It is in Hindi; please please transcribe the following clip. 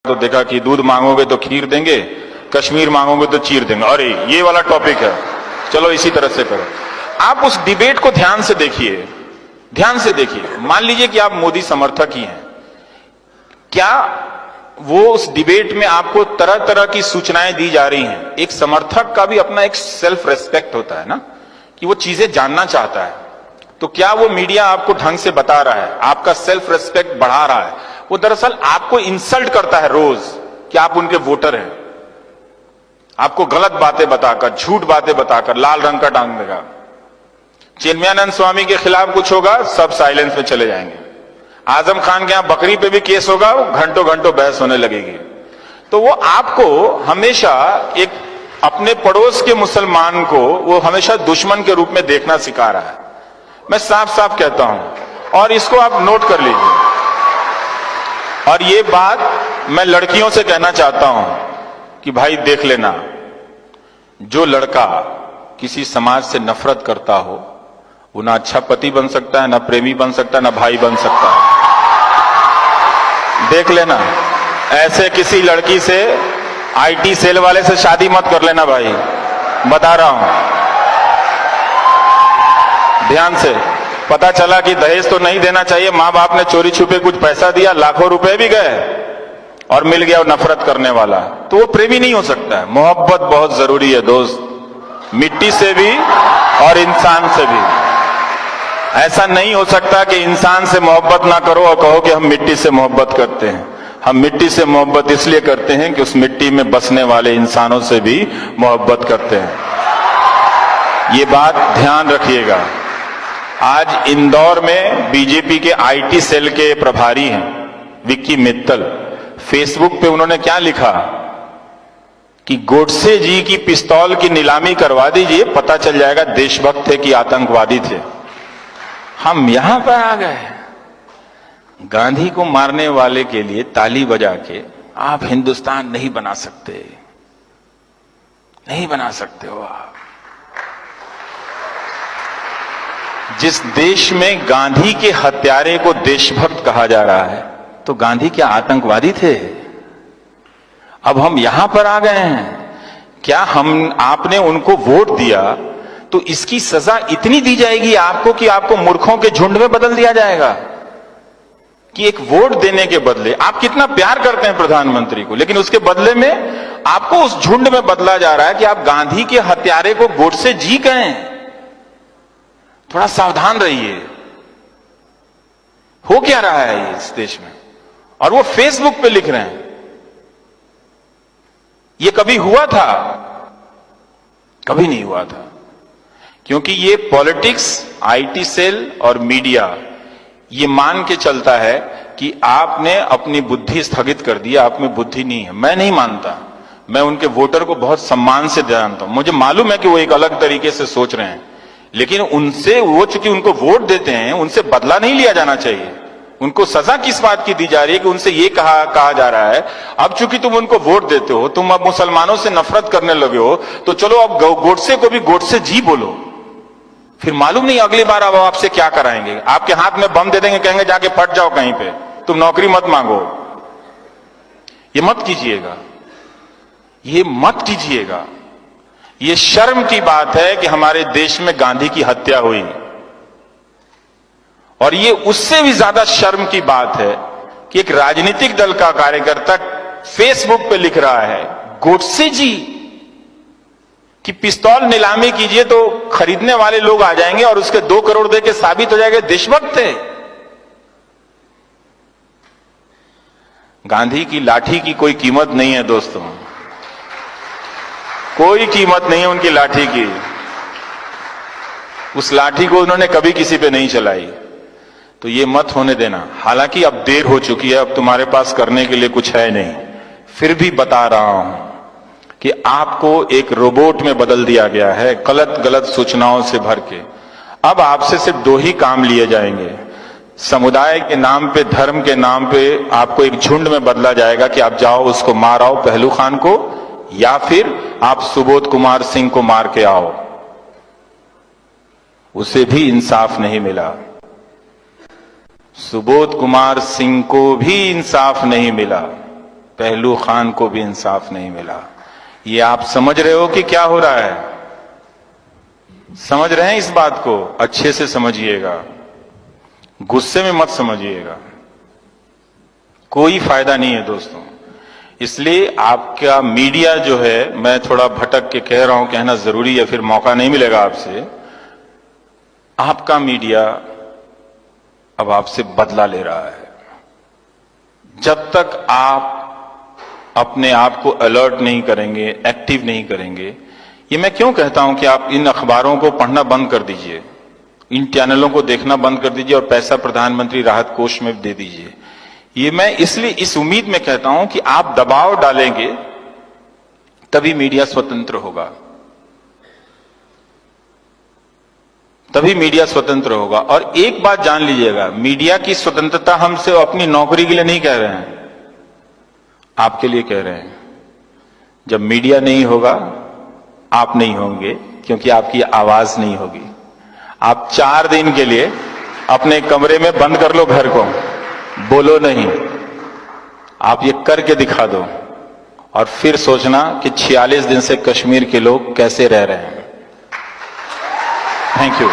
तो देखा कि दूध मांगोगे तो खीर देंगे, कश्मीर मांगोगे तो चीर देंगे। अरे ये वाला टॉपिक है, चलो इसी तरह से करो। आप उस डिबेट को ध्यान से देखिए, ध्यान से देखिए। मान लीजिए कि आप मोदी समर्थक ही हैं, क्या वो उस डिबेट में आपको तरह तरह की सूचनाएं दी जा रही हैं? एक समर्थक का भी अपना एक सेल्फ रेस्पेक्ट होता है ना, कि वो चीजें जानना चाहता है। तो क्या वो मीडिया आपको ढंग से बता रहा है, आपका सेल्फ रेस्पेक्ट बढ़ा रहा है? वो दरअसल आपको इंसल्ट करता है रोज कि आप उनके वोटर हैं, आपको गलत बातें बताकर, झूठ बातें बताकर लाल रंग का टांग देगा। चिन्मयानंद स्वामी के खिलाफ कुछ होगा, सब साइलेंस में चले जाएंगे। आजम खान के यहां बकरी पे भी केस होगा, घंटों घंटों बहस होने लगेगी। तो वो आपको हमेशा एक अपने पड़ोस के मुसलमान को वो हमेशा दुश्मन के रूप में देखना सिखा रहा है। मैं साफ साफ कहता हूं, और इसको आप नोट कर लीजिए। और ये बात मैं लड़कियों से कहना चाहता हूं कि भाई देख लेना, जो लड़का किसी समाज से नफरत करता हो वो ना अच्छा पति बन सकता है, ना प्रेमी बन सकता है, ना भाई बन सकता है। देख लेना, ऐसे किसी लड़की से, आईटी सेल वाले से शादी मत कर लेना भाई, बता रहा हूं ध्यान से। पता चला कि दहेज तो नहीं देना चाहिए, मां बाप ने चोरी छुपे कुछ पैसा दिया, लाखों रुपए भी गए और मिल गया नफरत करने वाला, तो वो प्रेमी नहीं हो सकता है। मोहब्बत बहुत जरूरी है दोस्त, मिट्टी से भी और इंसान से भी। ऐसा नहीं हो सकता कि इंसान से मोहब्बत ना करो और कहो कि हम मिट्टी से मोहब्बत करते हैं। हम मिट्टी से मोहब्बत इसलिए करते हैं कि उस मिट्टी में बसने वाले इंसानों से भी मोहब्बत करते हैं। ये बात ध्यान रखिएगा। आज इंदौर में बीजेपी के आईटी सेल के प्रभारी हैं विक्की मित्तल, फेसबुक पे उन्होंने क्या लिखा कि गोडसे जी की पिस्तौल की नीलामी करवा दीजिए, पता चल जाएगा देशभक्त थे कि आतंकवादी थे। हम यहां पर आ गए, गांधी को मारने वाले के लिए ताली बजा के आप हिंदुस्तान नहीं बना सकते, नहीं बना सकते हो आप। जिस देश में गांधी के हत्यारे को देशभक्त कहा जा रहा है, तो गांधी क्या आतंकवादी थे? अब हम यहां पर आ गए हैं, क्या हम आपने उनको वोट दिया तो इसकी सजा इतनी दी जाएगी आपको कि आपको मूर्खों के झुंड में बदल दिया जाएगा? कि एक वोट देने के बदले, आप कितना प्यार करते हैं प्रधानमंत्री को, लेकिन उसके बदले में आपको उस झुंड में बदला जा रहा है कि आप गांधी के हत्यारे को गोडसे जी कहें। थोड़ा सावधान रहिए, हो क्या रहा है इस देश में। और वो फेसबुक पे लिख रहे हैं, ये कभी हुआ था? कभी नहीं हुआ था। क्योंकि ये पॉलिटिक्स, आईटी सेल और मीडिया ये मान के चलता है कि आपने अपनी बुद्धि स्थगित कर दी, आप में बुद्धि नहीं है। मैं नहीं मानता, मैं उनके वोटर को बहुत सम्मान से जानता हूं, मुझे मालूम है कि वो एक अलग तरीके से सोच रहे हैं, लेकिन उनसे, वो चूंकि उनको वोट देते हैं, उनसे बदला नहीं लिया जाना चाहिए। उनको सजा किस बात की दी जा रही है कि उनसे ये कहा जा रहा है, अब चूंकि तुम उनको वोट देते हो, तुम अब मुसलमानों से नफरत करने लगे हो, तो चलो अब गोडसे को भी गोडसे जी बोलो। फिर मालूम नहीं अगली बार अब आपसे क्या कराएंगे, आपके हाथ में बम दे देंगे, कहेंगे जाके फट जाओ कहीं पे, तुम नौकरी मत मांगो। ये मत कीजिएगा, ये मत कीजिएगा। ये शर्म की बात है कि हमारे देश में गांधी की हत्या हुई, और ये उससे भी ज्यादा शर्म की बात है कि एक राजनीतिक दल का कार्यकर्ता फेसबुक पे लिख रहा है गोडसे जी कि पिस्तौल नीलामी कीजिए तो खरीदने वाले लोग आ जाएंगे और उसके 2 करोड़ दे के साबित हो जाएगा देशभक्त थे। गांधी की लाठी की कोई कीमत नहीं है दोस्तों, कोई कीमत नहीं है उनकी लाठी की। उस लाठी को उन्होंने कभी किसी पे नहीं चलाई, तो ये मत होने देना। हालांकि अब देर हो चुकी है, अब तुम्हारे पास करने के लिए कुछ है नहीं, फिर भी बता रहा हूं कि आपको एक रोबोट में बदल दिया गया है, गलत सूचनाओं से भर के। अब आपसे सिर्फ 2 ही काम लिए जाएंगे, समुदाय के नाम पे, धर्म के नाम पे आपको एक झुंड में बदला जाएगा कि आप जाओ उसको मार आओ, पहलू खान को, या फिर आप सुबोध कुमार सिंह को मार के आओ। उसे भी इंसाफ नहीं मिला, सुबोध कुमार सिंह को भी इंसाफ नहीं मिला। पहलू खान को भी इंसाफ नहीं मिला। ये आप समझ रहे हो कि क्या हो रहा है? समझ रहे हैं इस बात को? अच्छे से समझिएगा, गुस्से में मत समझिएगा, कोई फायदा नहीं है दोस्तों। इसलिए आपका मीडिया जो है, मैं थोड़ा भटक के कह रहा हूं, कहना जरूरी है, फिर मौका नहीं मिलेगा आपसे। आपका मीडिया अब आपसे बदला ले रहा है। जब तक आप अपने आप को अलर्ट नहीं करेंगे, एक्टिव नहीं करेंगे, ये मैं क्यों कहता हूं कि आप इन अखबारों को पढ़ना बंद कर दीजिए, इन चैनलों को देखना बंद कर दीजिए और पैसा प्रधानमंत्री राहत कोष में दे दीजिए। ये मैं इसलिए इस उम्मीद में कहता हूं कि आप दबाव डालेंगे तभी मीडिया स्वतंत्र होगा, तभी मीडिया स्वतंत्र होगा। और एक बात जान लीजिएगा, मीडिया की स्वतंत्रता हम सिर्फ अपनी नौकरी के लिए नहीं कह रहे हैं, आपके लिए कह रहे हैं। जब मीडिया नहीं होगा, आप नहीं होंगे, क्योंकि आपकी आवाज नहीं होगी। आप 4 दिन के लिए अपने कमरे में बंद कर लो घर को, बोलो नहीं। आप ये करके दिखा दो और फिर सोचना कि 46 दिन से कश्मीर के लोग कैसे रह रहे हैं। Thank you.